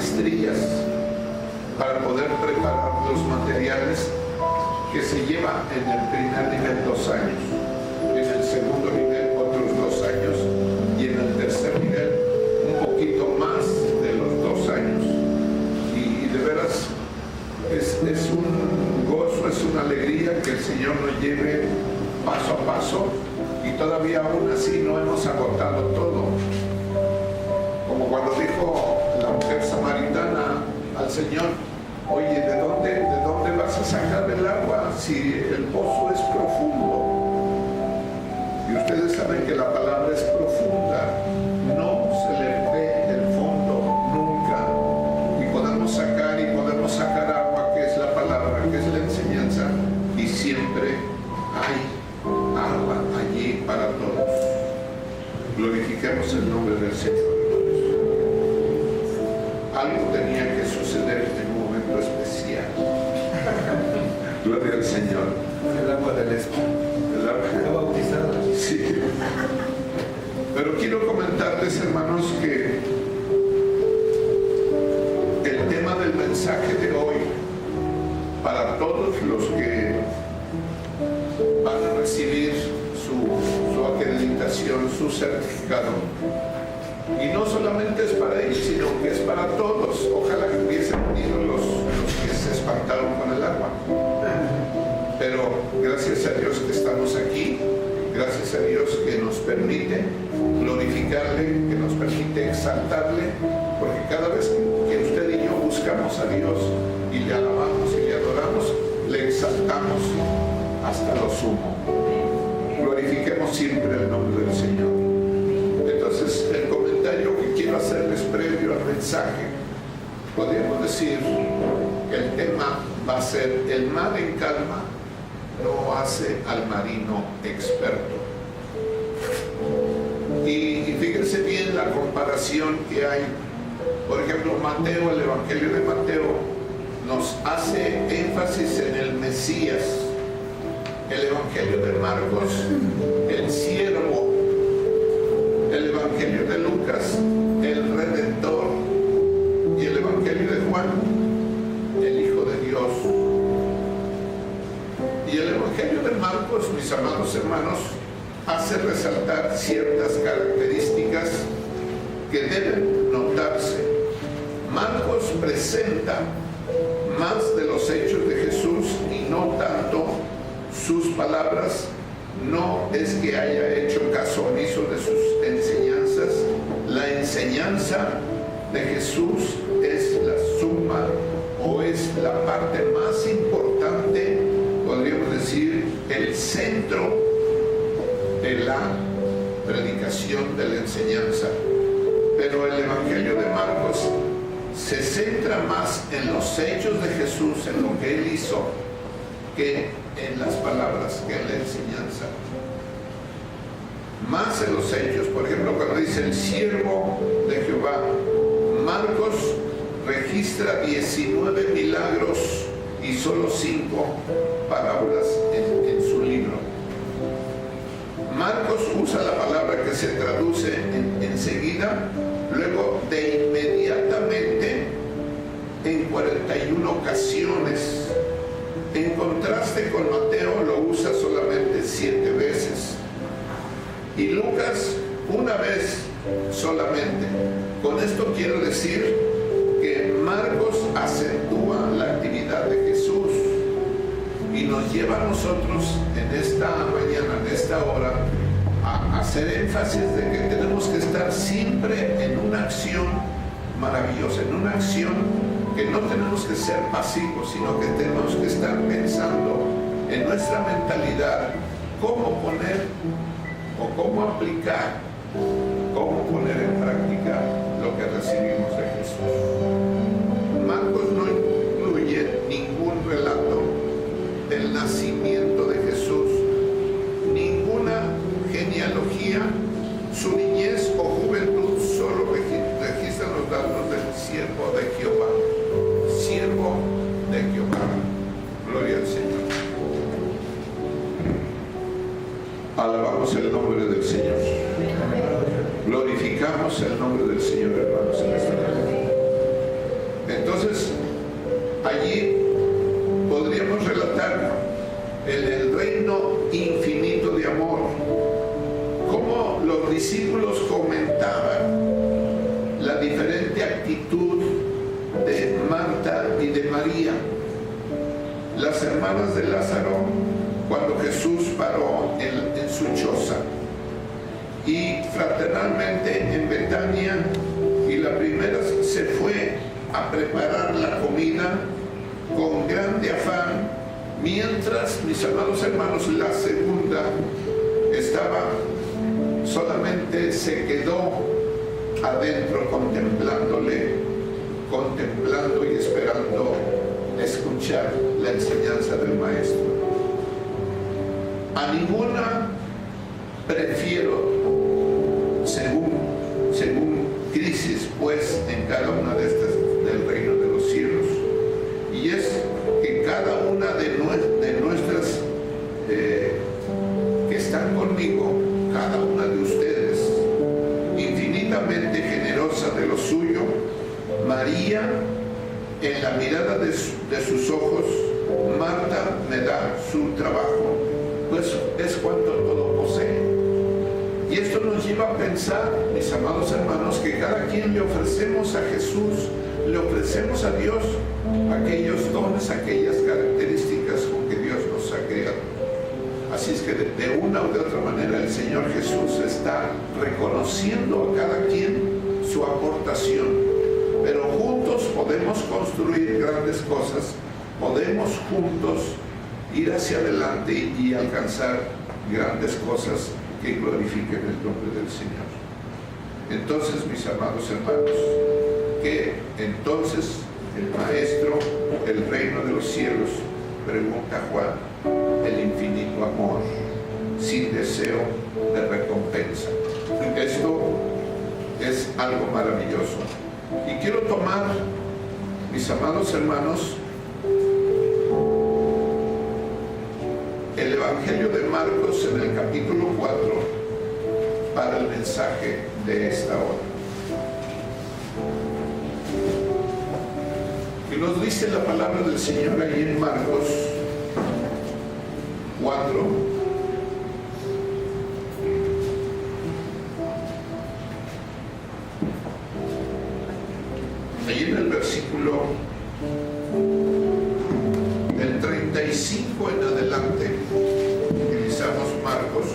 maestrías para poder preparar los materiales que se lleva en el primer nivel 2 años, en el segundo nivel otros 2 años y en el tercer nivel un poquito más de los 2 años. Y de veras es un gozo, es una alegría que el Señor nos lleve paso a paso, y todavía aún así no hemos agotado todo. Como cuando dijo la mujer samaritana al Señor: oye, ¿de dónde vas a sacar el agua si el pozo es profundo? Y ustedes saben que la palabra es profunda, no se le ve el fondo nunca, y podemos sacar agua, que es la palabra, que es la enseñanza, y siempre hay agua allí para todos. Glorifiquemos el nombre del Señor. Algo tenía que suceder en un momento especial. Gloria al Señor. El agua del Espíritu. El agua bautizada. Sí. Pero quiero comentarles, hermanos, que el tema del mensaje de hoy, para todos los que van a recibir su acreditación, su certificado, y no solamente es para ellos, sino que es para todos. Ojalá que hubiesen venido los que se espantaron con el agua. Pero gracias a Dios que estamos aquí, gracias a Dios que nos permite glorificarle, que nos permite exaltarle, porque cada vez que usted y yo buscamos a Dios y le alabamos y le adoramos, le exaltamos hasta lo sumo. Glorifiquemos siempre el nombre del Señor. Entonces, el comentario que quiero hacerles previo al mensaje, podríamos decir que el tema va a ser: el mar en calma no hace al marino experto. Y fíjense bien la comparación que hay. Por ejemplo, Mateo, el Evangelio de Mateo, nos hace énfasis en el Mesías. El Evangelio de Marcos, el siervo. El Evangelio de Lucas, el Redentor. Y el Evangelio de Juan, el Hijo de Dios. Y el Evangelio de Marcos, mis amados hermanos, hace resaltar ciertas características que deben notarse. Marcos presenta más de los hechos de Jesús y no tanto sus palabras. No es que haya hecho caso omiso de sus enseñanzas. La enseñanza de Jesús es la suma, o es la parte más importante, podríamos decir, el centro de la predicación, de la enseñanza. Pero el Evangelio de Marcos se centra más en los hechos de Jesús, en lo que Él hizo, que en las palabras, que en la enseñanza. Más en los hechos. Por ejemplo, cuando dice el siervo de Jehová, Marcos registra 19 milagros y solo 5 parábolas en su libro. Marcos usa la palabra que se traduce enseguida, luego de inmediatamente, en 41 ocasiones. En contraste con Mateo, lo usa solamente 7 veces. Y Lucas, una vez solamente. Con esto quiero decir que Marcos acentúa la actividad de Jesús y nos lleva a nosotros en esta mañana, en esta hora, a hacer énfasis de que tenemos que estar siempre en una acción maravillosa, en una acción que no tenemos que ser pasivos, sino que tenemos que estar pensando en nuestra mentalidad cómo poner o cómo aplicar, cómo poner en práctica lo que recibimos de Jesús. Marcos no incluye ningún relato del nacimiento de Jesús, ninguna genealogía, su niñez o juventud, solo registran los datos del siervo de Jehová. Siervo de Jehová. Gloria al Señor. Alabamos el nombre del Señor. Glorificamos el nombre del Señor, hermanos, en esta noche. en el reino infinito de amor. Como los discípulos comentaban la diferente actitud de Marta y de María, las hermanas de Lázaro, cuando Jesús paró en su choza, y fraternalmente en Betania, y la primera se fue a preparar la comida con grande afán, mientras, mis amados hermanos, la segunda solamente se quedó adentro contemplando y esperando escuchar la enseñanza del maestro. A ninguna prefiero, según crisis, pues, en cada una de estas del reino de los cielos, y es que cada una de nuestras que están conmigo, cada una de ustedes, infinitamente generosa de lo suyo. María, en la mirada de sus ojos, Marta me da su trabajo, pues es cuanto todo posee. Y esto nos lleva a pensar, mis amados hermanos, que cada quien le ofrecemos a Jesús, le ofrecemos a Dios aquellos dones, aquellas características con que Dios nos ha creado. Así es que de una u de otra manera el Señor Jesús está reconociendo a cada quien su aportación, pero juntos podemos construir grandes cosas, podemos juntos ir hacia adelante y alcanzar grandes cosas que glorifiquen el nombre del Señor. Entonces, mis amados hermanos, que entonces el Maestro, el reino de los cielos, pregunta a Juan, el infinito amor, sin deseo de recompensa. Esto es algo maravilloso. Y quiero tomar, mis amados hermanos, el Evangelio de Marcos en el capítulo 4 para el mensaje de esta hora. Y nos dice la palabra del Señor ahí en Marcos 4, ahí en el versículo del 35 en adelante, utilizamos Marcos.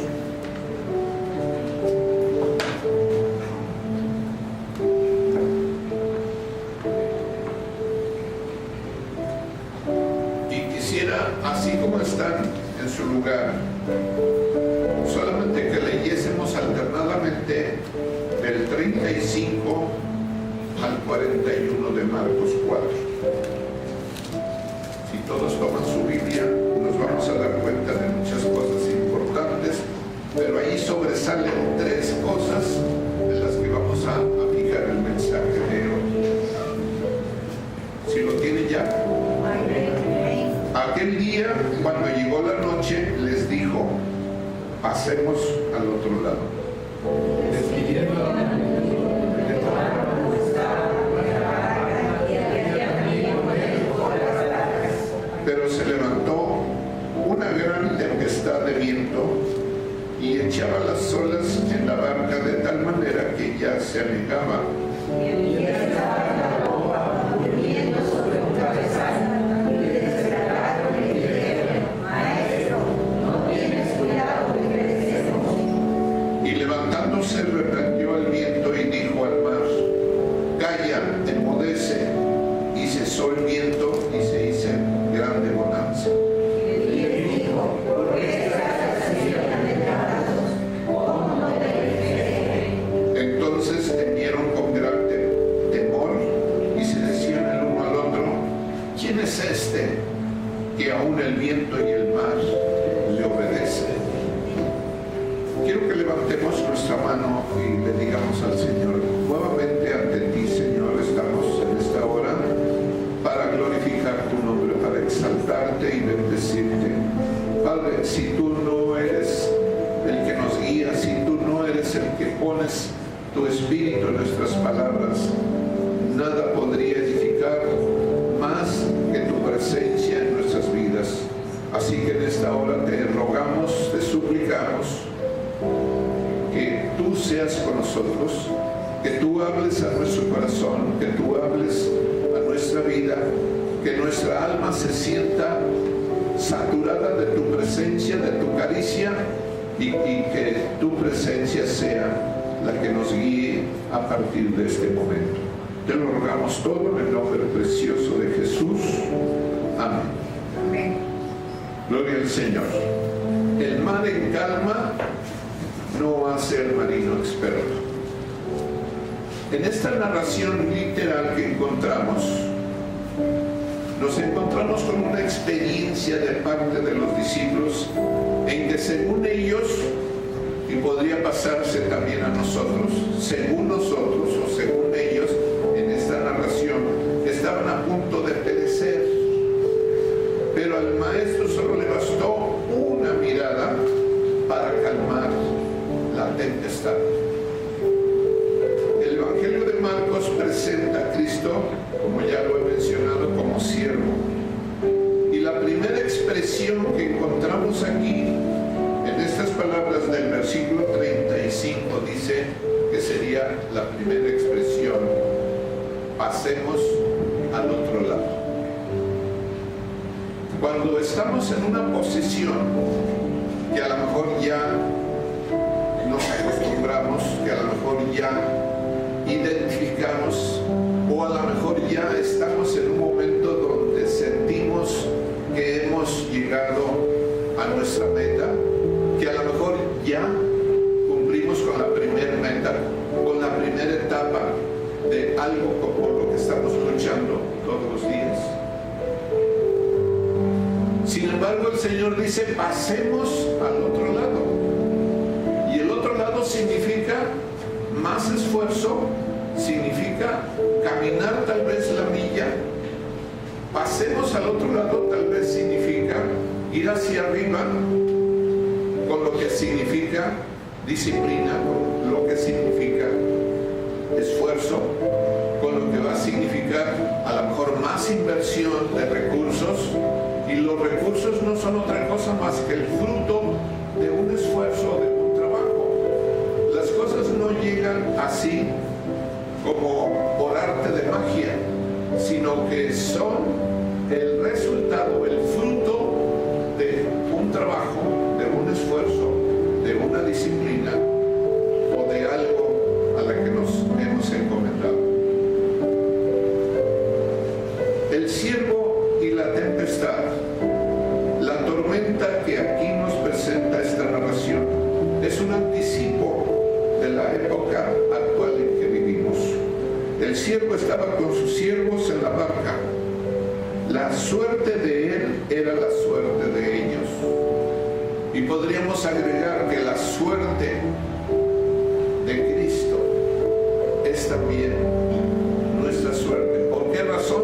Así como están en su lugar, solamente que leyésemos alternadamente del 35 al 41 de Marcos 4. Si todos toman su Biblia, nos vamos a dar cuenta de muchas cosas importantes, pero ahí sobresalen tres cosas de las que vamos a fijar el mensaje de hoy. Si lo tienen ya. Aquel día, cuando llegó la noche, les dijo, pasemos al otro lado. Pero se levantó una gran tempestad de viento y echaba las olas en la barca de tal manera que ya se anegaba. Se reprendió al viento y dijo al mar, calla, enmudece, y cesó el viento y se hizo grande bonanza. Y les dijo, ¿por qué estás así amedrentados? ¿Cómo no te Entonces temieron con gran temor y se decían el uno al otro, ¿quién es este que aún el viento y el mar le obedecen? Quiero que levantemos nuestra mano y le digamos al Señor, nuevamente ante ti, Señor, estamos en esta hora para glorificar tu nombre, para exaltarte y bendecirte. Padre, si tú no eres el que nos guía, si tú no eres el que pones tu espíritu en nuestras palabras, nada podría edificar más que tu presencia en nuestras vidas. Así que en esta hora seas con nosotros, que tú hables a nuestro corazón, que tú hables a nuestra vida, que nuestra alma se sienta saturada de tu presencia, de tu caricia, y que tu presencia sea la que nos guíe a partir de este momento. Te lo rogamos todo en el nombre precioso de Jesús. Amén. Amén. Gloria al Señor. El mar en calma no hace al marino experto. En esta narración literal que encontramos, nos encontramos con una experiencia de parte de los discípulos en que según ellos, y podría pasarse también a nosotros, según nosotros o según ellos, en esta narración, estaban a punto de perecer. Pero al maestro solo le bastó una mirada para calmar la tempestad. El Evangelio de Marcos presenta a Cristo, como ya lo he mencionado, como siervo. Y la primera expresión que encontramos aquí, en estas palabras del versículo 35, dice que sería la primera expresión: pasemos al otro lado. Cuando estamos en una posición que a lo mejor ya nos acostumbramos, que a lo mejor ya identificamos, o a lo mejor ya estamos en un momento donde sentimos que hemos llegado a nuestra meta, que a lo mejor ya cumplimos con la primera meta, con la primera etapa de algo como lo que estamos luchando todos los días. Sin embargo, el Señor dice: pasemos al otro lado. Y el otro lado significa más esfuerzo, significa caminar tal vez la milla. Pasemos al otro lado tal vez significa ir hacia arriba, con lo que significa disciplina, con lo que significa esfuerzo, con lo que va a significar a lo mejor más inversión de recursos. Y los recursos no son otra cosa más que el fruto de un esfuerzo, de un trabajo. Las cosas no llegan así como por arte de magia, sino que son el resultado, el fruto de un trabajo, de un esfuerzo, de una disciplina o de algo a la que nos hemos encomendado. El siervo y la tempestad, la tormenta que aquí nos presenta esta narración, es un anticipo de la época actual en que vivimos. El siervo estaba con sus siervos en la barca. La suerte de él era la suerte de ellos. Y podríamos agregar que la suerte de Cristo es también nuestra suerte. ¿Por qué razón?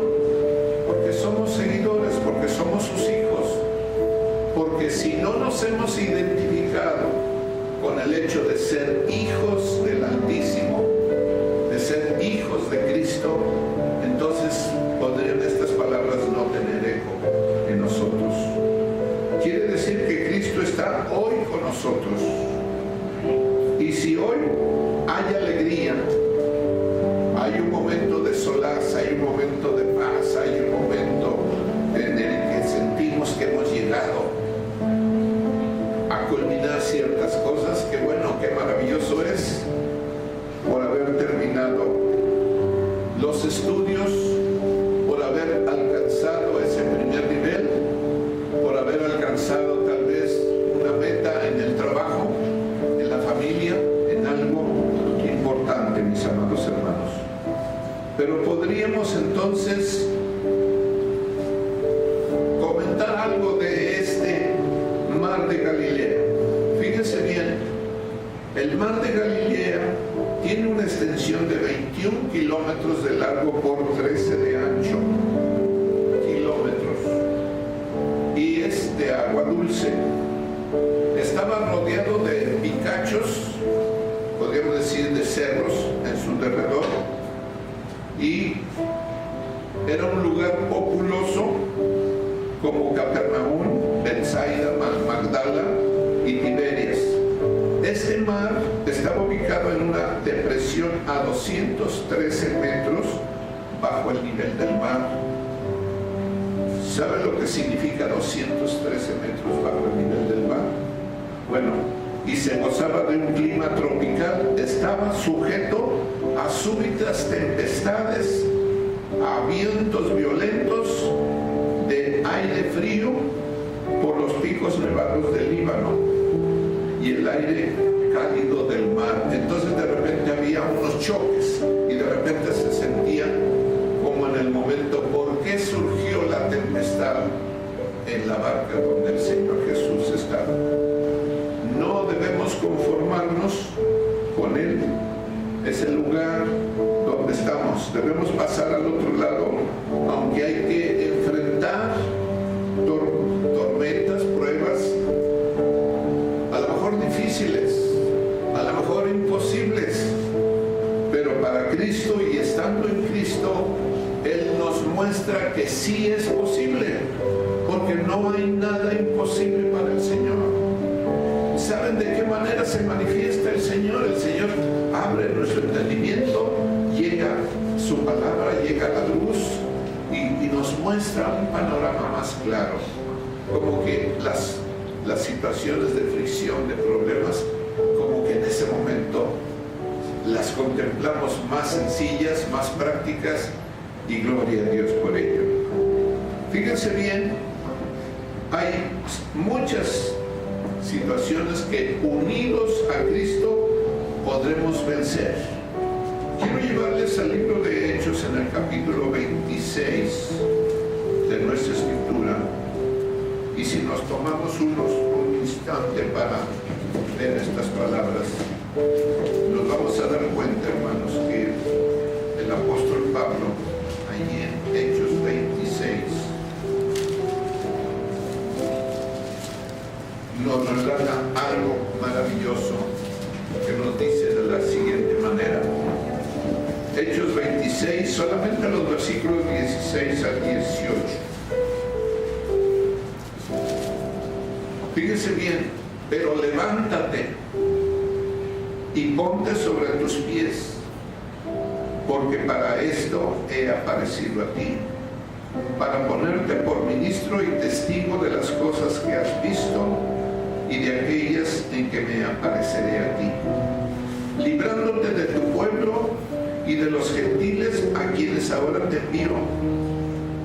Porque somos seguidores, porque somos sus hijos. Porque si no nos hemos identificado con el hecho de ser hijos del Altísimo, de ser hijos de Cristo, entonces podrían estas palabras no tener eco en nosotros. Quiere decir que Cristo está hoy con nosotros. Y si hoy hay alegría, hay un momento de solaz, hay un momento de paz, hay un momento en el que sentimos que hemos llegado a culminar ciertas cosas, que bueno, qué maravilloso es por haber terminado los estudios, por haber alcanzado ese primer nivel, por haber alcanzado tal vez una meta en el trabajo, en la familia, en algo importante, mis amados hermanos. Pero podríamos entonces comentar algo de este mar de Galilea. Fíjense bien, el mar de Galilea tiene una extensión de 21 kilómetros de largo por 13 de ancho, kilómetros, y es de agua dulce. Estaba rodeado de picachos, podríamos decir de cerros en su derredor, y era un lugar populoso como Capernaum, Betsaida, Magdala y Tiberias. Este mar estaba ubicado en una depresión a 213 metros bajo el nivel del mar. ¿Sabe lo que significa 213 metros bajo el nivel del mar? Bueno, y se gozaba de un clima tropical, estaba sujeto a súbitas tempestades, a vientos violentos de aire frío por los picos nevados del Líbano y el aire cálido del mar. Entonces de repente había unos choques y de repente se sentía como en el momento, ¿por qué surgió la tempestad en la barca donde el Señor Jesús estaba? No debemos conformarnos con Él. Es el lugar donde estamos. Debemos pasar al otro lado, aunque hay que enfrentar tormentas, pruebas, a lo mejor difíciles, a lo mejor imposibles, pero para Cristo y estando en Cristo, Él nos muestra que sí es posible, porque no hay nada imposible para el Señor. ¿Saben de qué manera se manifiesta el Señor? El Señor abre nuestro entendimiento, llega su palabra, llega la luz y nos muestra un panorama más claro. Como que las situaciones de fricción, de problemas, como que en ese momento las contemplamos más sencillas, más prácticas, y gloria a Dios por ello. Fíjense bien, hay muchas situaciones que unidos a Cristo podremos vencer. Quiero llevarles al libro de Hechos en el capítulo 26 de nuestra escritura, y si nos tomamos un instante para ver estas palabras, nos vamos a dar cuenta, hermanos, que el apóstol Pablo, allí en Hechos 26, nos relata algo maravilloso que nos dice de la siguiente manera. Hechos 26, solamente los versículos 16 al 18. Fíjese bien, pero levántate y ponte sobre tus pies, porque para esto he aparecido a ti, para ponerte por ministro y testigo de las cosas que has visto y de aquellas en que me apareceré a ti, librándote de tu pueblo y de los gentiles a quienes ahora te envío,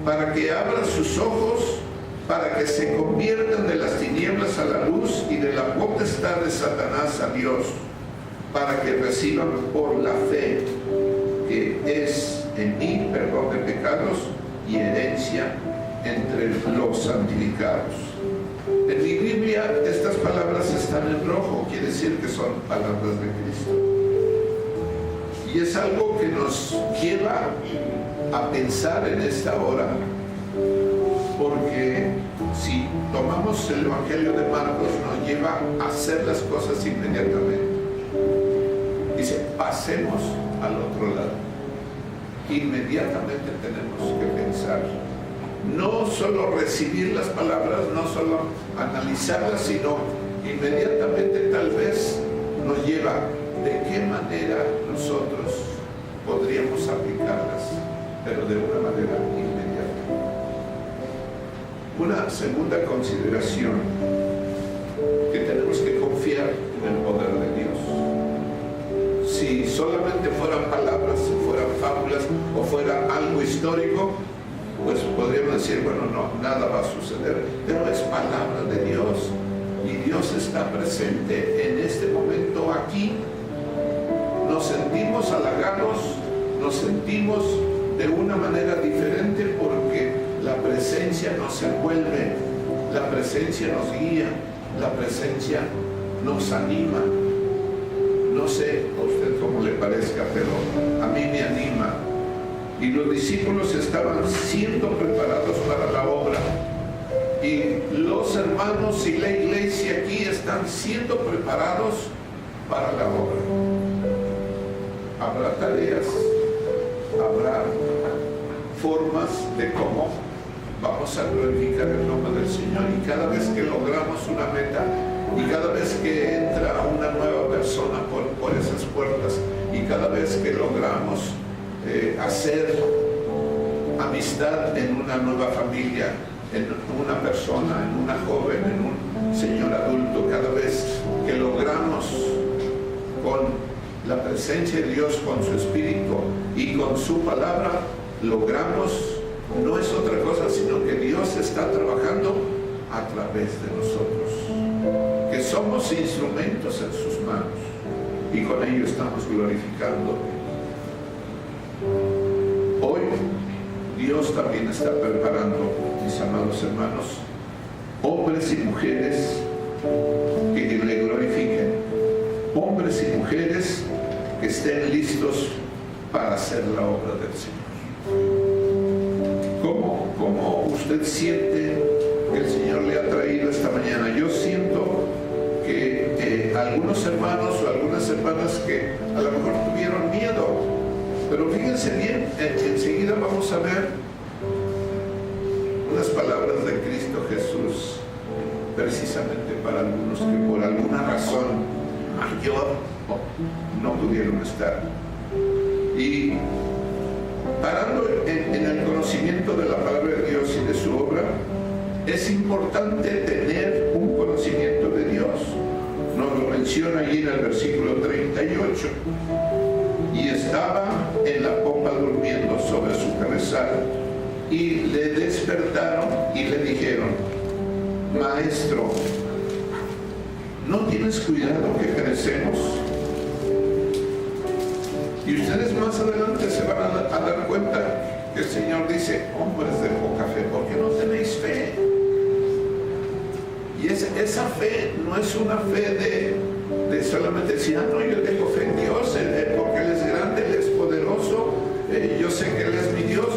para que abras sus ojos, para que se conviertan de las tinieblas a la luz y de la potestad de Satanás a Dios, para que reciban por la fe que es en mí perdón de pecados y herencia entre los santificados. En mi Biblia estas palabras están en rojo, quiere decir que son palabras de Cristo. Y es algo que nos lleva a pensar en esta hora, porque si tomamos el Evangelio de Marcos nos lleva a hacer las cosas inmediatamente. Dice, pasemos al otro lado. Inmediatamente tenemos que pensar, no solo recibir las palabras, no solo analizarlas, sino inmediatamente tal vez nos lleva de qué manera nosotros podríamos aplicarlas, pero de una manera inmediata. Una segunda consideración, que tenemos que confiar en el poder de Dios. Si solamente fueran palabras, si fueran fábulas o fuera algo histórico, pues podríamos decir, bueno, no, nada va a suceder, pero es palabra de Dios y Dios está presente en este momento aquí. Nos sentimos halagados, nos sentimos de una manera diferente porque la presencia nos envuelve, la presencia nos guía, la presencia nos anima. No sé a usted cómo le parezca, pero a mí me anima. Y los discípulos estaban siendo preparados para la obra. Y los hermanos y la iglesia aquí están siendo preparados para la obra. Habrá tareas, habrá formas de cómo vamos a glorificar el nombre del Señor, y cada vez que logramos una meta Y cada vez que entra una nueva persona por esas puertas, y cada vez que logramos hacer amistad en una nueva familia, en una persona, en una joven, en un señor adulto, cada vez que logramos con la presencia de Dios, con su Espíritu y con su palabra, logramos, no es otra cosa sino que Dios está trabajando a través de nosotros, que somos instrumentos en sus manos, y con ello estamos glorificando. Hoy Dios también está preparando, mis amados hermanos, hombres y mujeres que le glorifiquen, hombres y mujeres que estén listos para hacer la obra del Señor. ¿Cómo usted siente que el Señor le ha traído esta mañana? Yo siento que algunos hermanos o algunas hermanas que a lo mejor tuvieron miedo, pero fíjense bien, enseguida vamos a ver unas palabras de Cristo Jesús, precisamente para algunos que por alguna razón mayor no pudieron estar. Y parando en el conocimiento de la palabra de Dios y de su obra, es importante tener un conocimiento de Dios. Nos lo menciona allí en el versículo 38. Y estaba en la popa durmiendo sobre su cabezal, y le despertaron y le dijeron: Maestro, ¿no tienes cuidado que perecemos? Y ustedes más adelante se van a dar cuenta que el Señor dice: hombres de poca fe, ¿por qué no tenéis fe? Y esa fe no es una fe de solamente decir: no, yo tengo fe en Dios, porque Él es grande, Él es poderoso, yo sé que Él es mi Dios.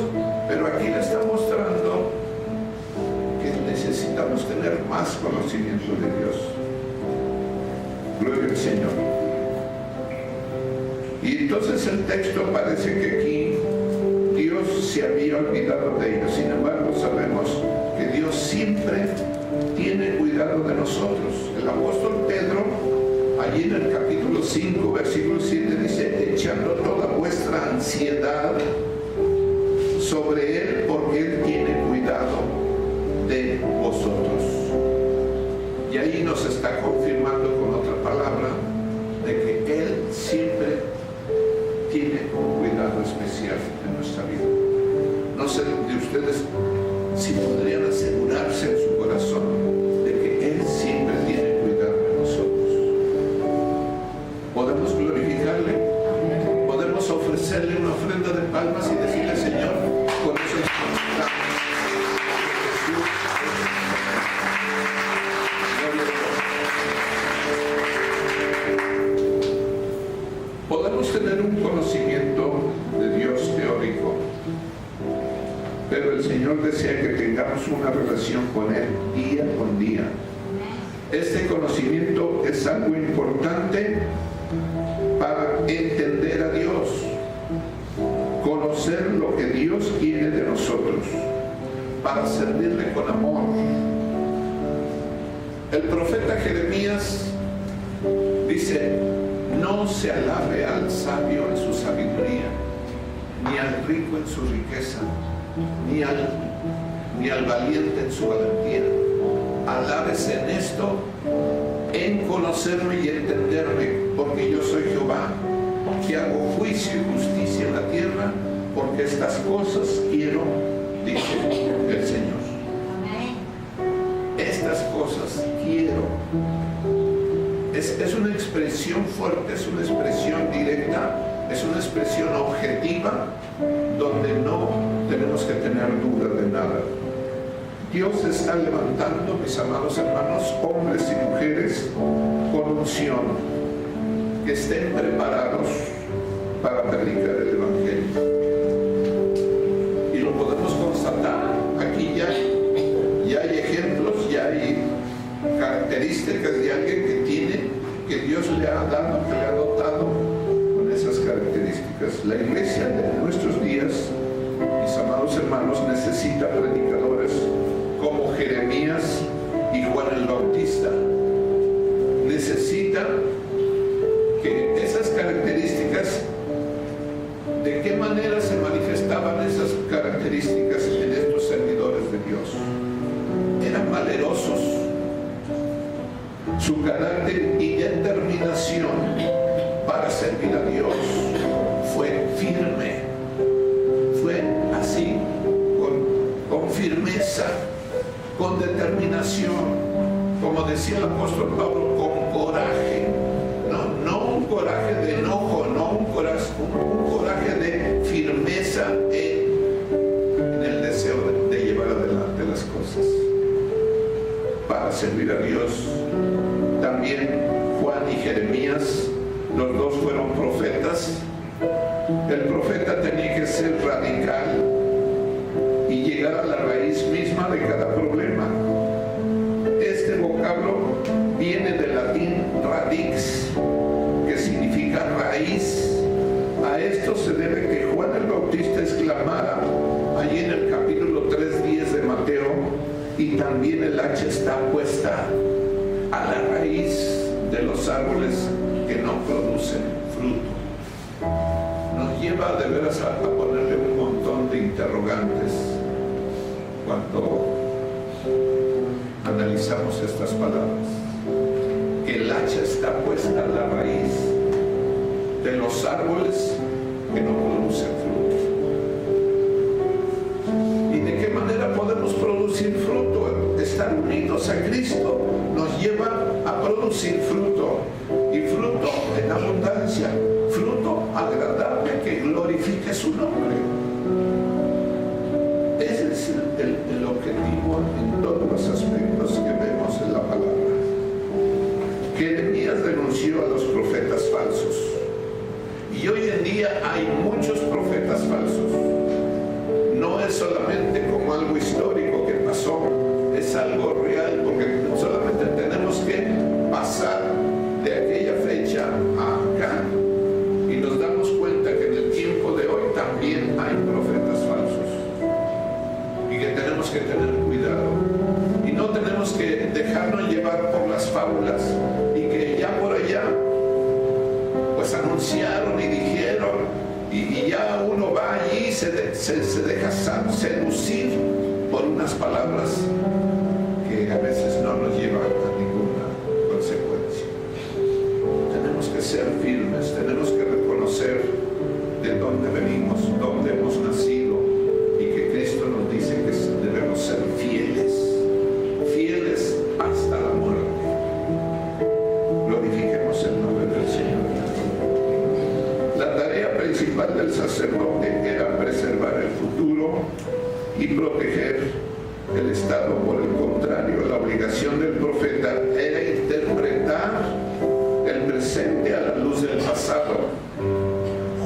Pero aquí le está mostrando que necesitamos tener más conocimiento de Dios. Gloria al Señor. Y entonces el texto parece que aquí Dios se había olvidado de ellos. Sin embargo, sabemos que Dios siempre tiene cuidado de nosotros. El apóstol Pedro, allí en el capítulo 5, versículo 7, dice: echando toda vuestra ansiedad sobre Él, porque Él tiene cuidado de vosotros. Y ahí nos está confirmando con otra palabra de que Él siempre tiene un cuidado especial en nuestra vida. No sé de ustedes si podrían asegurarse en su corazón de que Él siempre tiene cuidado de nosotros. Podemos glorificarle, podemos ofrecerle una ofrenda de palmas y decirle: Señor, con eso podemos tener un conocimiento de Dios teórico, pero el Señor desea que tengamos una relación con Él día con día. Este conocimiento es algo importante para entender a Dios, conocer lo que Dios quiere de nosotros, para servirle con amor. El profeta Jeremías dice: no se alabe al sabio en su sabiduría, ni al rico en su riqueza, ni al valiente en su valentía. Alábese en esto, en conocerme y entenderme, porque yo soy Jehová, que hago juicio y justicia en la tierra, porque estas cosas quiero, dice el Señor. Estas cosas quiero. Es una expresión fuerte, es una expresión directa, es una expresión objetiva, donde no tenemos que tener duda de nada. Dios está levantando, mis amados hermanos, hombres y mujeres con unción, que estén preparados para predicar el Evangelio. Y lo podemos constatar. Aquí ya hay ejemplos, ya hay características de alguien que Dios le ha dado, que le ha dotado con esas características. La iglesia de nuestros días, mis amados hermanos, necesita predicadores como Jeremías y Juan el Bautista, necesita que esas características, ¿de qué manera se manifestaban esas características en estos servidores de Dios? Eran valerosos. Su carácter y determinación para servir a Dios fue firme, fue así, con firmeza, con determinación, como decía el apóstol Pablo, con coraje, no un coraje de enojo, no un coraje de firmeza en el deseo de llevar adelante las cosas para servir a Dios. También Juan y Jeremías, los dos fueron profetas. El profeta tenía que ser radical y llegar a la raíz misma de cada problema. Este vocablo viene del latín radix, que significa raíz. A esto se debe que Juan el Bautista exclamara allí en el capítulo 3:10 de Mateo: y también el hacha está puesta a la raíz de los árboles que no producen fruto. Nos lleva de veras a ponerle un montón de interrogantes cuando analizamos estas palabras. Que el hacha está puesta a la raíz de los árboles que no producen fruto. ¿Y de qué manera podemos producir fruto? Estar unidos a Cristo nos lleva a producir fruto, y fruto en abundancia, fruto agradable que glorifique su nombre. Ese es el objetivo en todos los aspectos que vemos en la palabra. Jeremías denunció a los profetas falsos, y hoy en día hay muchos profetas falsos. No es solamente como algo histórico que pasó, es algo real, porque solamente tenemos que pasar de aquella fecha a acá y nos damos cuenta que en el tiempo de hoy también hay profetas falsos, y que tenemos que tener cuidado, y no tenemos que dejarnos llevar por las fábulas, y que ya por allá pues anunciaron y dijeron, y ya uno va allí y se deja seducir por unas palabras que a veces no nos llevan a ninguna consecuencia. Tenemos que ser firmes, tenemos que reconocer de dónde venimos, dónde hemos nacido, y que Cristo nos dice que debemos ser fieles hasta la muerte. Glorifiquemos el nombre del Señor. La tarea principal del sacerdote era preservar el futuro y proteger el Estado. Por el contrario, la obligación del profeta era interpretar el presente a la luz del pasado.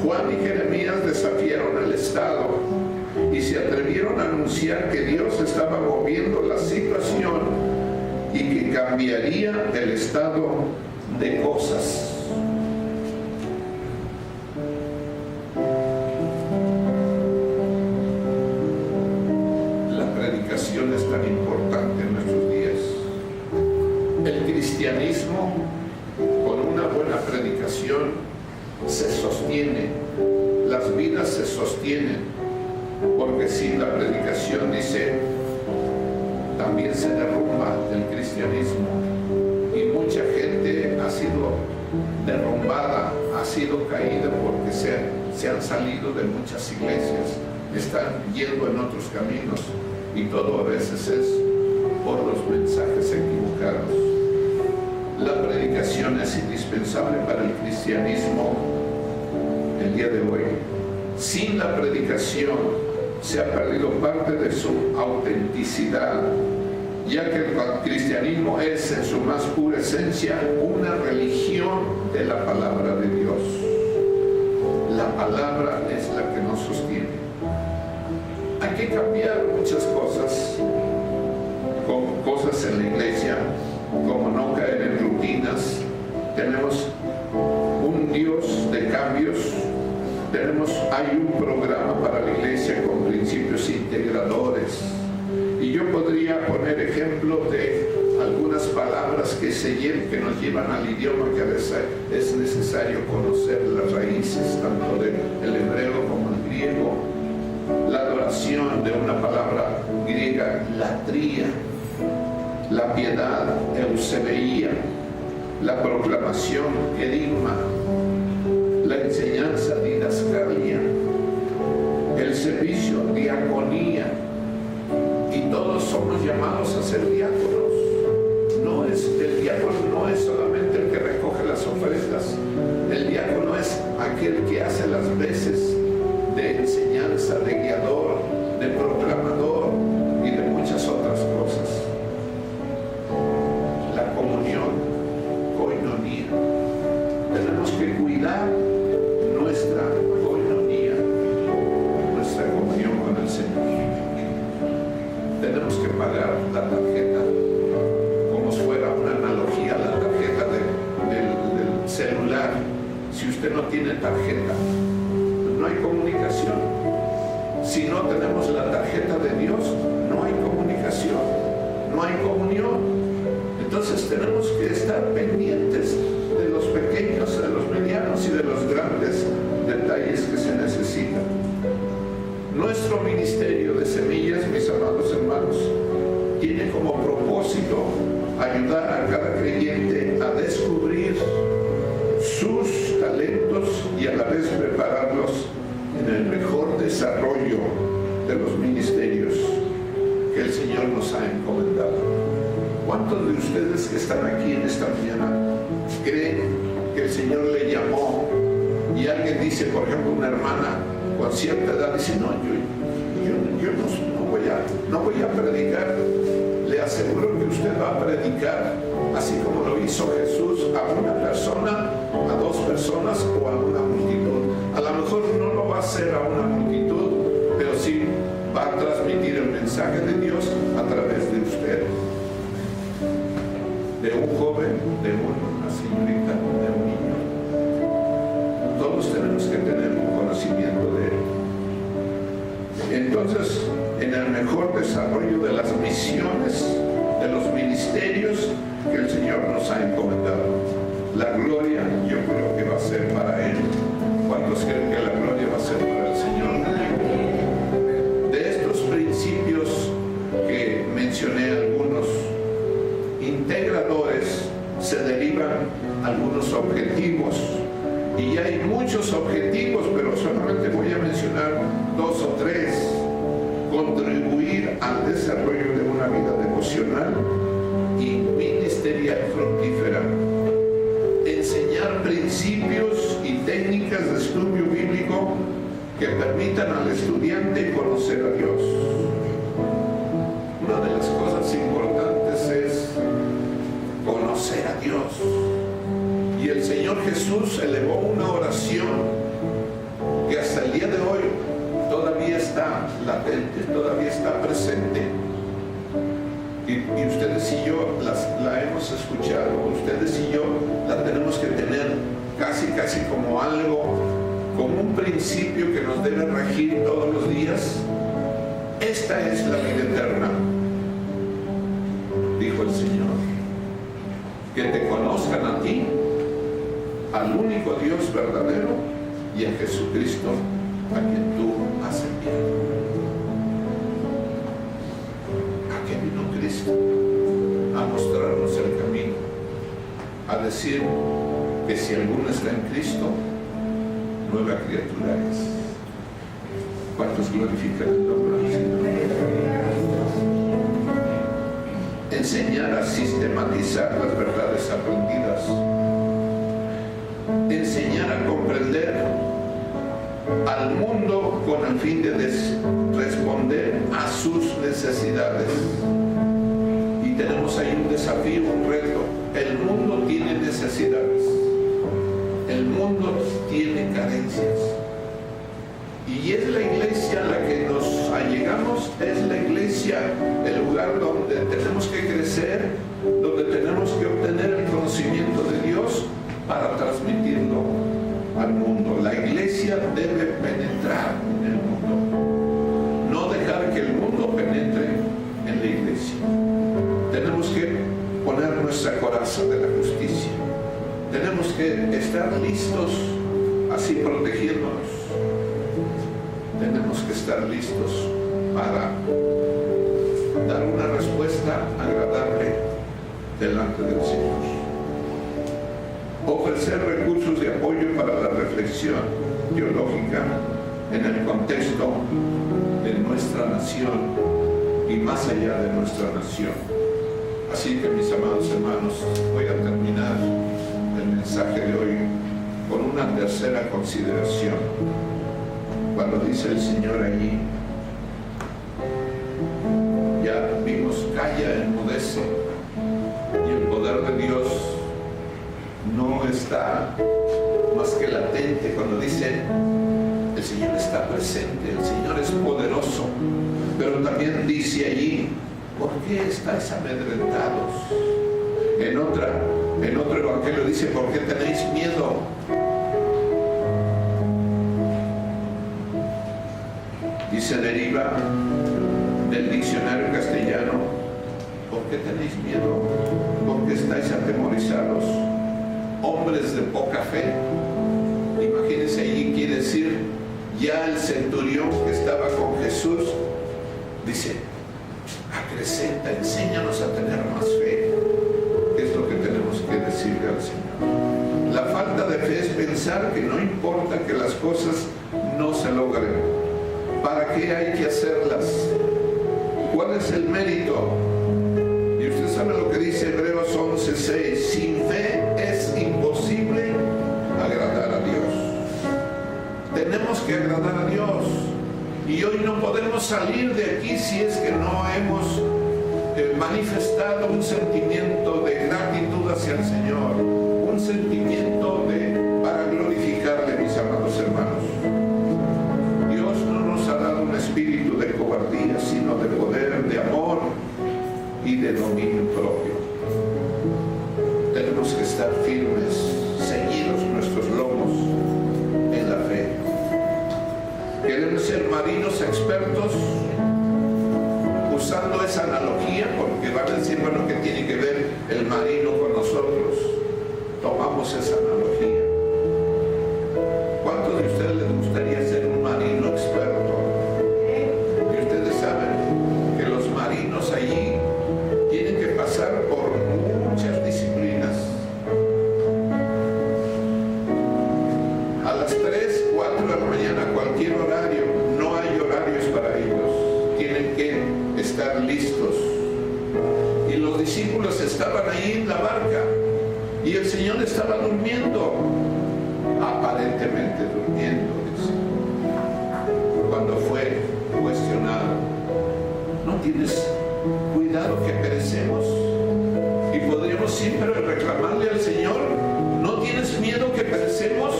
Juan y Jeremías desafiaron al Estado y se atrevieron a anunciar que Dios estaba moviendo la situación y que cambiaría el estado de cosas. Es tan importante en nuestros días. El cristianismo, con una buena predicación, se sostiene, las vidas se sostienen, porque sin la predicación, dice, también se derrumba el cristianismo, y mucha gente ha sido derrumbada, ha sido caída porque se han salido de muchas iglesias, están yendo en otros caminos. Y todo a veces es por los mensajes equivocados. La predicación es indispensable para el cristianismo el día de hoy. Sin la predicación se ha perdido parte de su autenticidad, ya que el cristianismo es en su más pura esencia una religión de la palabra de Dios. La palabra es la que nos sostiene. Hay que cambiar muchas cosas, como cosas en la iglesia, como no caer en rutinas. Tenemos un Dios de cambios, hay un programa para la iglesia con principios integradores, y yo podría poner ejemplo de algunas palabras que nos llevan al idioma, que a veces es necesario conocer las raíces tanto del hebreo como el griego. La adoración de una palabra griega, latría; la piedad, eusebeía; la proclamación, querigma; la enseñanza, didascalia; el servicio, diaconía. Y todos somos llamados a ser diáconos. El diácono no es solamente el que recoge las ofrendas. El diácono es aquel que hace las veces de enseñanza, de guiador, de proclamador y de muchas otras cosas. La comunión, koinonía. Tenemos que cuidar nuestra koinonía, nuestra comunión con el Señor. Tenemos que pagar la tarjeta, como si fuera una analogía, la tarjeta del celular. Si usted no tiene tarjeta, no hay comunicación. Si no tenemos la tarjeta de Dios, no hay comunicación, no hay comunión. Entonces tenemos que estar pendientes de los pequeños, de los medianos y de los grandes detalles que se necesitan. Nuestro ministerio de semillas, mis amados hermanos, tiene como propósito ayudar a cada creyente a descubrir sus talentos y a la vez prepararlos en el mejor desarrollo de los ministerios que el Señor nos ha encomendado. ¿Cuántos de ustedes que están aquí en esta mañana creen que el Señor le llamó? Y alguien dice, por ejemplo, una hermana con cierta edad dice, no, yo no voy a predicar. Le aseguro que usted va a predicar así como lo hizo Jesús, a una persona, a dos personas o a una multitud. A lo mejor no lo va a hacer a una multitud, pero sí va a transmitir el mensaje de Dios a través de usted, de un joven, de una señorita, de un niño. Todos tenemos que tener un conocimiento de él. Entonces, en el mejor desarrollo de las misiones, de los ministerios que el Señor nos ha encomendado, la gloria yo creo que va a ser para Él. ¿Cuántos creen que la gloria va a ser para el Señor? De estos principios que mencioné, algunos integradores, se derivan algunos objetivos. Y hay muchos objetivos, pero solamente voy a mencionar 2 o 3. Contribuir al desarrollo de una vida devocional y ministerial fructífera. Enseñar principios y técnicas de estudio bíblico que permitan al estudiante conocer a Dios. Una de las cosas importantes es conocer a Dios. Y el Señor Jesús elevó una oración que hasta el día de hoy todavía está latente, todavía está presente. Y ustedes y yo la hemos escuchado, ustedes y yo la tenemos que tener casi como algo, como un principio que nos debe regir todos los días. Esta es la vida eterna, dijo el Señor, que te conozcan a ti, al único Dios verdadero, y a Jesucristo, a quien tú has enviado. ¿A qué vino Cristo? A mostrarnos el camino, a decir que si alguno está en Cristo, nueva criatura es. ¿Cuántos glorifican el nombre del Señor? Enseñar a sistematizar las verdades aprendidas. Enseñar a comprender al mundo con el fin de responder a sus necesidades. Y tenemos ahí un desafío, un reto. El mundo tiene necesidades. El mundo tiene carencias. Y es la iglesia a la que nos allegamos, es la iglesia el lugar donde tenemos que crecer, donde tenemos que obtener el conocimiento de Dios para transmitirlo al mundo. La iglesia debe penetrar en el mundo, no dejar que el mundo penetre en la iglesia. Tenemos que coraza de la justicia. Tenemos que estar listos, así protegiéndonos. Tenemos que estar listos para dar una respuesta agradable delante del Señor. Ofrecer recursos de apoyo para la reflexión teológica en el contexto de nuestra nación y más allá de nuestra nación. Así que, mis amados hermanos, voy a terminar el mensaje de hoy con una tercera consideración. Cuando dice el Señor allí, ya vimos, calla, enmudece, y el poder de Dios no está más que latente. Cuando dice, el Señor está presente, el Señor es poderoso, pero también dice allí, ¿por qué estáis amedrentados? En otro evangelio dice, ¿por qué tenéis miedo? Y se deriva del diccionario castellano, ¿por qué tenéis miedo? ¿Por qué estáis atemorizados? Hombres de poca fe. Imagínense, allí quiere decir, ya el centurión que estaba con Jesús dice, acrecenta, enséñanos a tener más fe. Es lo que tenemos que decirle al Señor. La falta de fe es pensar que no importa que las cosas no se logren. ¿Para qué hay que hacerlas? ¿Cuál es el mérito? Y usted sabe lo que dice Hebreos 11:6. Sin fe es imposible agradar a Dios. Tenemos que agradar a Dios. Y hoy no podemos salir de aquí si es que no hemos manifestado un sentimiento de gratitud hacia el Señor, un sentimiento para glorificarle, mis amados hermanos. Dios no nos ha dado un espíritu de cobardía, sino de poder, de amor y de dominio propio. Tenemos que estar firmes, ceñidos nuestros lomos en la fe. Queremos ser marinos expertos, usando esa analogía, porque van a decir, bueno, ¿qué tiene que ver el marino con nosotros? Tomamos esa analogía. ¿Cuántos de ustedes les gustaría ser un marino experto? Y ustedes saben que los marinos allí tienen que pasar por muchas disciplinas. A las 3, 4 de la mañana, cualquier horario, no hay horarios para ellos. Tienen que estar listos. Y los discípulos estaban ahí en la barca y el Señor estaba durmiendo, aparentemente durmiendo, dice. Cuando fue cuestionado, ¿no tienes cuidado que perecemos? Y podríamos siempre reclamarle al Señor, ¿no tienes miedo que perecemos?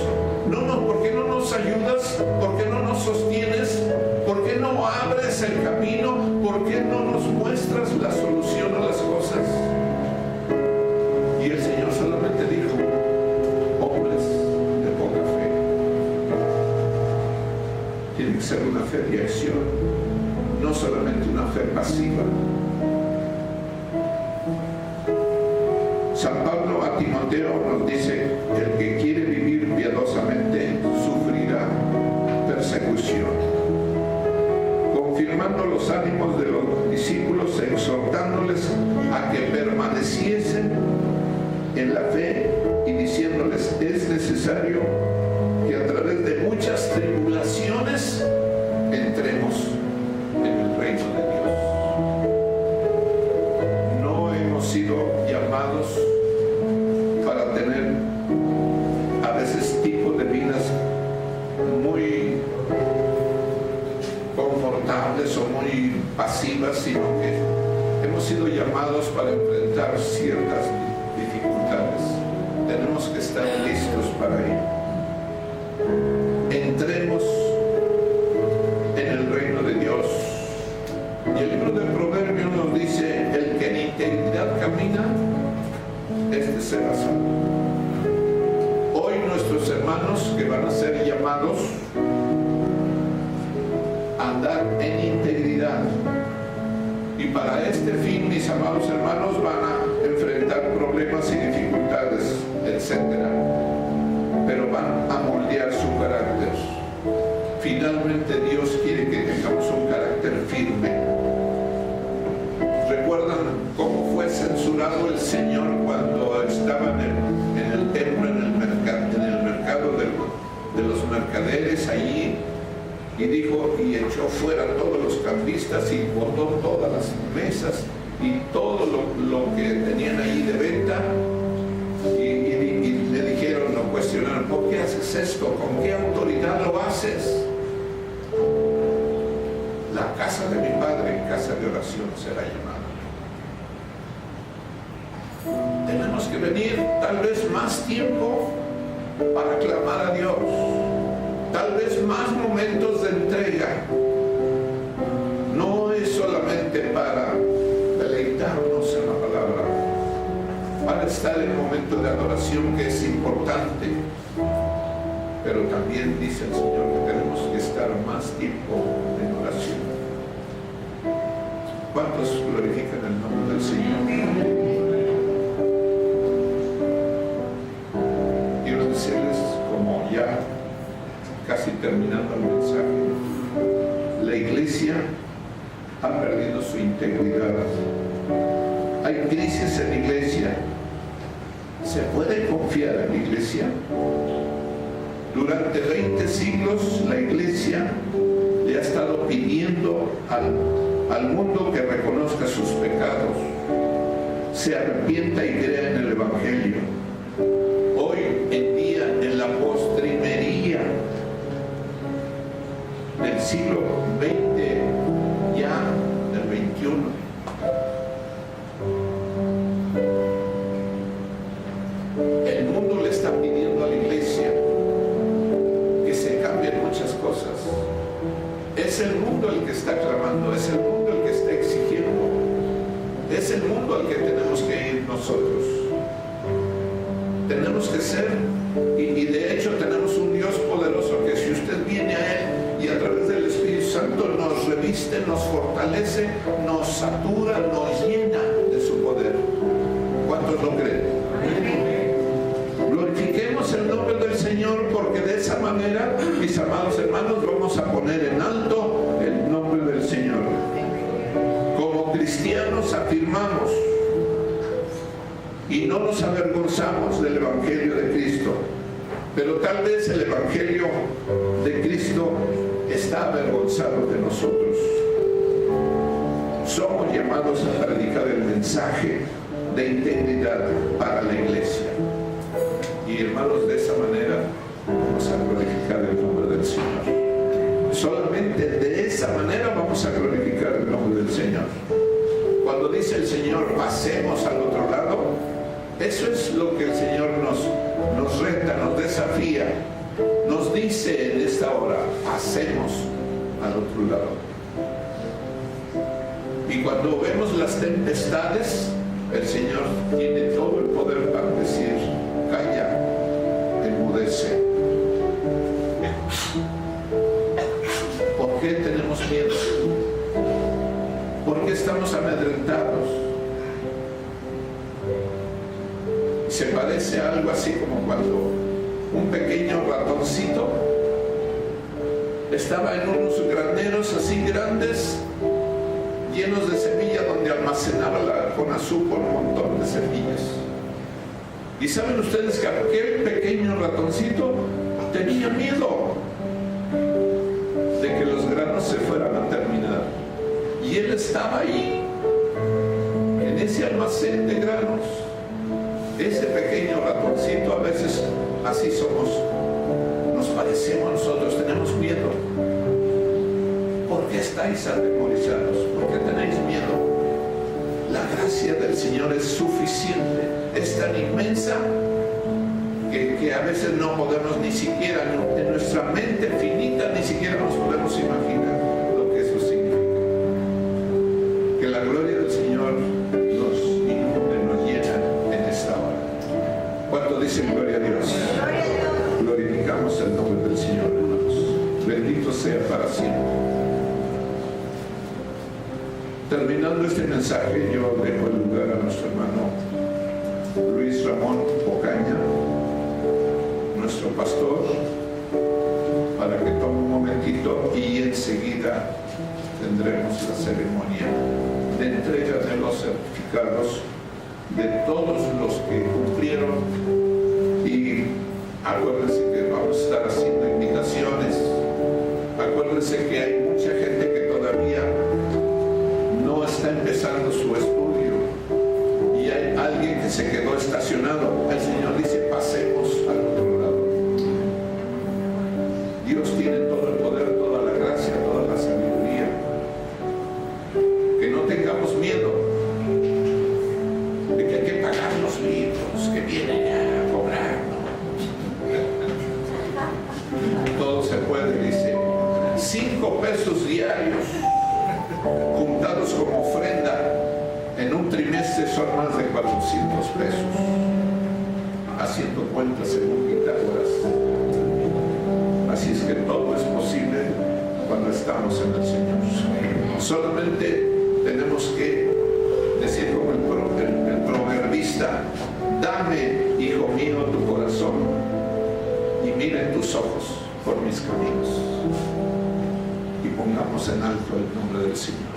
No, ¿por qué no nos ayudas? ¿Por qué no nos sostienes? ¿Por qué no abres el camino? ¿Por qué no nos muestras la solución a las cosas? Y el Señor solamente dijo, hombres de poca fe. Tiene que ser una fe de acción, no solamente una fe pasiva. San Pablo a Timoteo nos dice, el que quiere vivir piadosamente sufrirá persecución. Confirmando los ánimos de los discípulos, exhortándoles a que permaneciesen en la fe y diciéndoles, es necesario que a través de muchas tribulaciones entremos en el reino de Dios. No hemos sido llamados para tener a veces tipos de vidas muy confortables o muy pasivas, sino que hemos sido llamados para enfrentar ciertas dificultades. Tenemos que estar listos para ello. Entremos en el reino de Dios. Y el libro de Proverbios nos dice, el que en integridad camina, este será salvo. Hoy nuestros hermanos que van a ser llamados a andar en integridad, y para este fin, mis amados hermanos, van a enfrentar problemas y dificultades, etcétera, pero van a moldear su carácter. Finalmente Dios quiere que tengamos un carácter firme. ¿Recuerdan cómo fue censurado el Señor cuando estaba en el templo, en el mercado de los mercaderes allí? Y dijo, y echó fuera todos los cambistas y botó todas las mesas y todo lo que tenían ahí de venta. Y le dijeron, lo cuestionaron, ¿por qué haces esto? ¿Con qué autoridad lo haces? La casa de mi Padre, casa de oración será llamada. Tenemos que venir tal vez más tiempo para clamar a Dios, tal vez más momentos de entrega. No es solamente para deleitarnos en la palabra, para estar en un momento de adoración que es importante, pero también dice el Señor que tenemos que estar más tiempo en oración. ¿Cuántos glorifican el nombre del Señor? Quiero decirles, como ya casi terminando el mensaje, la iglesia ha perdido su integridad. Hay crisis en la iglesia. ¿Se puede confiar en la iglesia? Durante 20 siglos la iglesia le ha estado pidiendo al mundo que reconozca sus pecados, se arrepienta y crea en el Evangelio. Hoy en día, en la postrimería del siglo XX, ya del XXI, el mundo le está pidiendo a la iglesia que se cambien muchas cosas. Es el mundo el que está clamando, es el mundo el que está exigiendo, es el mundo al que tenemos que ir nosotros. Tenemos que ser, y de hecho tenemos un Dios poderoso que si usted viene a Él y a través del Espíritu Santo nos reviste, nos fortalece, nos satura, nos llena de su poder. ¿Cuántos lo creen? Glorifiquemos el nombre del Señor, porque de esa manera, mis amados hermanos, vamos a poner en alto el nombre del Señor. Como cristianos afirmamos y no nos avergonzamos del Evangelio de Cristo, pero tal vez el Evangelio de Cristo está avergonzado de nosotros. Somos llamados a predicar el mensaje de integridad para la iglesia. Y hermanos, de esa manera vamos a glorificar el nombre del Señor. Solamente de esa manera vamos a glorificar el nombre del Señor. Cuando dice el Señor, pasemos al otro lado, eso es lo que el Señor nos reta, nos desafía, nos dice en esta hora, pasemos al otro lado. Y cuando vemos las tempestades, el Señor tiene todo el poder para decir, calla, enmudece. ¿Por qué tenemos miedo? ¿Por qué estamos amedrentados? Se parece a algo así como cuando un pequeño ratoncito estaba en unos graneros así grandes, llenos de semillas, donde almacenaba con azúcar un montón de semillas. Y saben ustedes que aquel pequeño ratoncito tenía miedo de que los granos se fueran a terminar. Y él estaba ahí, en ese almacén de granos. Ese pequeño ratoncito, a veces así somos, nos parecemos nosotros, tenemos miedo. ¿Por qué estáis atemorizados? ¿Por qué tenéis miedo? La gracia del Señor es suficiente, es tan inmensa que a veces no podemos ni siquiera, en nuestra mente finita, ni siquiera nos podemos imaginar lo que eso significa. Que la gloria del Señor nos inunde, nos llena en esta hora. ¿Cuánto dicen gloria a Dios? Glorificamos el nombre del Señor, hermanos. Bendito sea para siempre. Terminando este mensaje, yo dejo el lugar a nuestro hermano Luis Ramón Ocaña, nuestro pastor, para que tome un momentito y enseguida tendremos la ceremonia de entrega de los certificados de todos los que cumplieron. Y acuérdense que vamos a estar haciendo invitaciones. Acuérdense que hay mucha gente que todavía no está empezando su estudio y hay alguien que se quedó estacionado. El Señor dice: pasemos al otro lado. Dios tiene todo el poder, toda la gracia, toda la sabiduría. Que no tengamos miedo de que hay que pagar los libros que vienen a cobrar, ¿no? Todo se puede, dice. 5 pesos diarios juntados como ofrenda en un trimestre son más de 400 pesos, haciendo cuentas según Pitágoras. Así es que todo es posible cuando estamos en el Señor. Solamente tenemos que decir como el proverbista: dame, hijo mío, tu corazón y mira en tus ojos por mis caminos. Y pongamos en alto el nombre del Señor.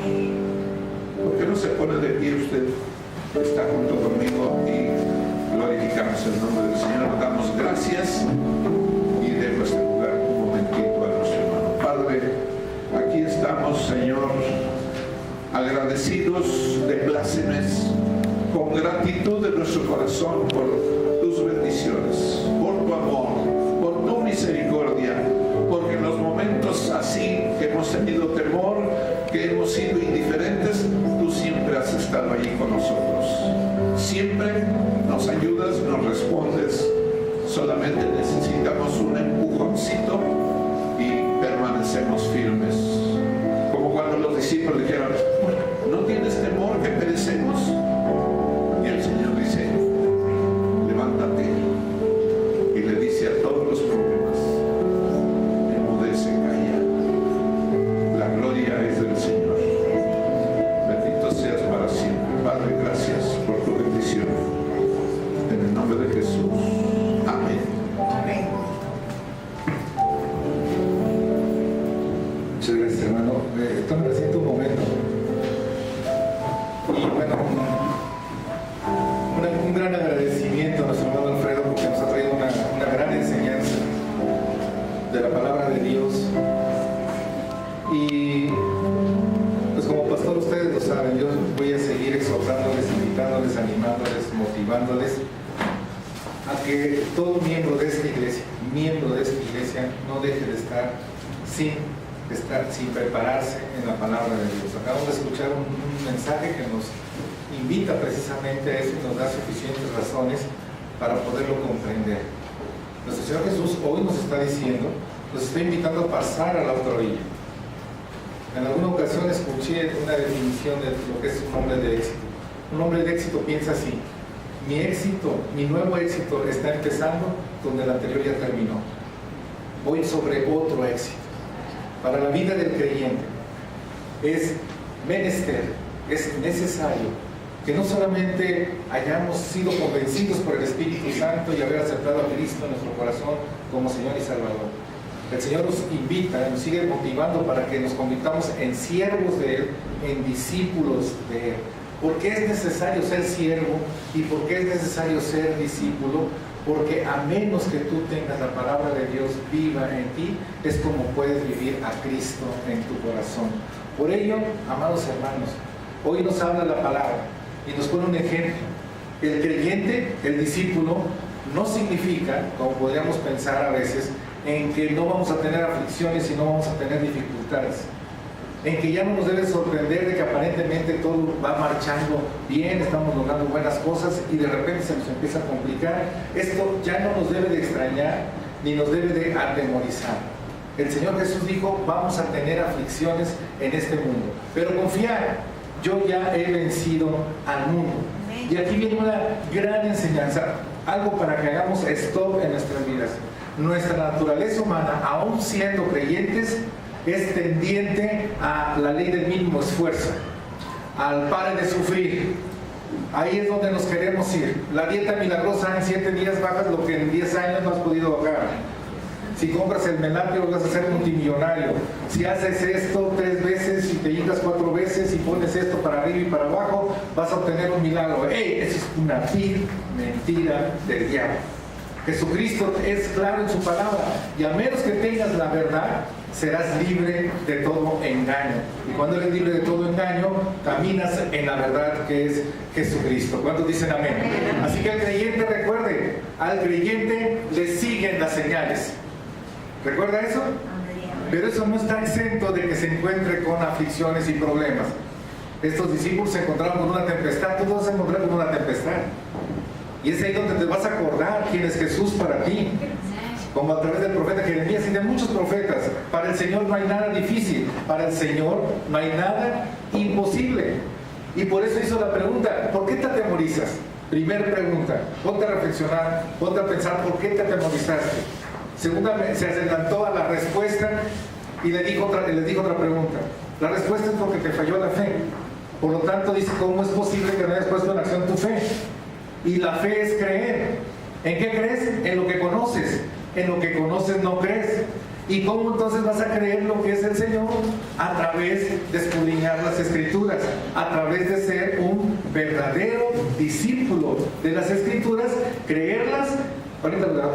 ¿Por qué no se pone de pie usted? Está junto conmigo y glorificamos el nombre del Señor. Damos gracias y dejo este lugar un momentito a nuestro hermano. Padre, aquí estamos, Señor, agradecidos de plácemes, con gratitud de nuestro corazón por tus bendiciones, por tu amor, por tu misericordia, porque en los momentos así que hemos tenido temor, que hemos sido indiferentes, tú siempre has estado allí con nosotros. Siempre nos ayudas, nos respondes. Solamente necesitamos un empujoncito y permanecemos firmes. Como cuando los discípulos dijeron: ¿no tienes temor que perecemos? Y el Señor dice: levántate. Y le dice a todos los problemas: enmudece, calla. La gloria es del Señor. Bendito seas para siempre. Padre, gracias por tu bendición. En el nombre de Jesús. Amén. Amén. Muchas gracias, hermano. Toma asiento un momento. Y bueno, un gran agradecimiento a nuestro hermano Alfredo, porque nos ha traído una gran enseñanza de la palabra de Dios. Y pues como pastor, ustedes lo saben, yo voy a seguir exhortándoles, invitándoles, animándoles, motivándoles a que todo miembro de esta iglesia no deje de estar sin prepararse en la palabra de Dios. Acabamos de escuchar un mensaje que nos invita precisamente a eso y nos da suficientes razones para poderlo comprender. Nuestro Señor Jesús hoy nos está diciendo, nos está invitando a pasar a la otra orilla. En alguna ocasión escuché una definición de lo que es un hombre de éxito. Un hombre de éxito piensa así: mi nuevo éxito está empezando donde el anterior ya terminó. Voy sobre otro éxito. Para la vida del creyente es menester, es necesario que no solamente hayamos sido convencidos por el Espíritu Santo y haber aceptado a Cristo en nuestro corazón como Señor y Salvador. El Señor nos invita, nos sigue motivando para que nos convirtamos en siervos de Él, en discípulos de Él. ¿Por qué es necesario ser siervo y por qué es necesario ser discípulo? Porque a menos que tú tengas la palabra de Dios viva en ti, es como puedes vivir a Cristo en tu corazón. Por ello, amados hermanos, hoy nos habla la palabra y nos pone un ejemplo. El creyente, el discípulo, no significa, como podríamos pensar a veces, en que no vamos a tener aflicciones y no vamos a tener dificultades, en que ya no nos debe sorprender de que aparentemente todo va marchando bien, estamos logrando buenas cosas y de repente se nos empieza a complicar. Esto ya no nos debe de extrañar ni nos debe de atemorizar. El Señor Jesús dijo: vamos a tener aflicciones en este mundo, pero confiar, yo ya he vencido al mundo. Y aquí viene una gran enseñanza, algo para que hagamos stop en nuestras vidas. Nuestra naturaleza humana, aún siendo creyentes, es tendiente a la ley del mínimo esfuerzo. al pare de sufrir. Ahí es donde nos queremos ir. La dieta milagrosa, en 7 días bajas lo que en 10 años no has podido bajar. Si compras el Menapio vas a ser multimillonario. Si haces esto 3 veces y te hincas 4 veces y pones esto para arriba y para abajo, vas a obtener un milagro. ¡Ey! Eso es una vil mentira del diablo. Jesucristo es claro en su palabra, y a menos que tengas la verdad, serás libre de todo engaño. Y cuando eres libre de todo engaño, caminas en la verdad que es Jesucristo. ¿Cuántos dicen amén? Así que al creyente, recuerde, al creyente le siguen las señales. ¿Recuerda eso? Pero eso no está exento de que se encuentre con aflicciones y problemas. Estos discípulos se encontraron con una tempestad, tú no vas a encontrar con una tempestad. Y es ahí donde te vas a acordar quién es Jesús para ti. Como a través del profeta Jeremías y de muchos profetas. Para el Señor no hay nada difícil. Para el Señor no hay nada imposible. Y por eso hizo la pregunta, ¿por qué te atemorizas? Primera pregunta, ponte a reflexionar, ponte a pensar, ¿por qué te atemorizaste? Segunda, se adelantó a la respuesta y les dijo otra pregunta. La respuesta es porque te falló la fe. Por lo tanto, dice, ¿cómo es posible que no hayas puesto en acción tu fe? Y la fe es creer. ¿En qué crees? En lo que conoces. En lo que conoces no crees. ¿Y cómo entonces vas a creer lo que es el Señor? A través de escudriñar las Escrituras, a través de ser un verdadero discípulo de las Escrituras, creerlas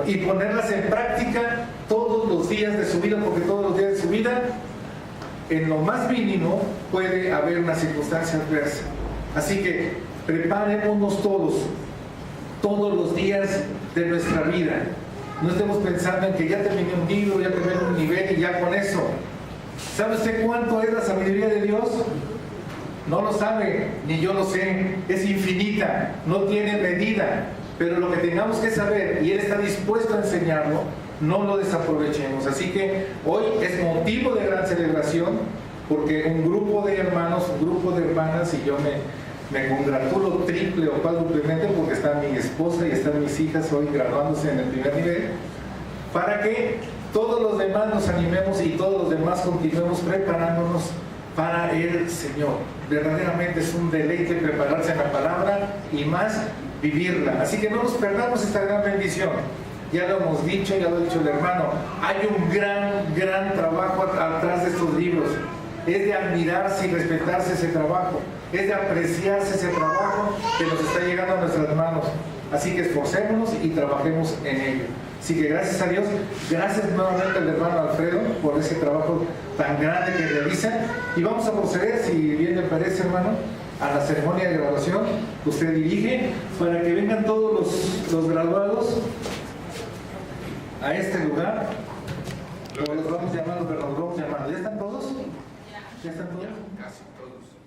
y ponerlas en práctica todos los días de su vida, porque todos los días de su vida, en lo más mínimo, puede haber una circunstancia adversa. Así que preparémonos todos los días de nuestra vida. No estemos pensando en que ya terminé un libro, ya terminé un nivel y ya con eso. ¿Sabe usted cuánto es la sabiduría de Dios? No lo sabe, ni yo lo sé. Es infinita, no tiene medida. Pero lo que tengamos que saber, y Él está dispuesto a enseñarlo, no lo desaprovechemos. Así que hoy es motivo de gran celebración, porque un grupo de hermanos, un grupo de hermanas, y yo me congratulo triple o cuádruplemente porque está mi esposa y están mis hijas hoy graduándose en el primer nivel, para que todos los demás nos animemos y todos los demás continuemos preparándonos para el Señor. Verdaderamente es un deleite prepararse en la palabra y más vivirla. Así que no nos perdamos esta gran bendición. Ya lo hemos dicho, ya lo ha dicho el hermano, hay un gran trabajo atrás de estos libros. Es de admirarse y respetarse ese trabajo, es de apreciarse ese trabajo que nos está llegando a nuestras manos. Así que esforcémonos y trabajemos en ello. Así que gracias a Dios, gracias nuevamente al hermano Alfredo por ese trabajo tan grande que realiza. Y vamos a proceder, si bien le parece, hermano, a la ceremonia de graduación que usted dirige, para que vengan todos los graduados a este lugar. O los vamos llamando, pero los vamos llamando. ¿Ya están todos? ¿Ya están todos? Casi todos.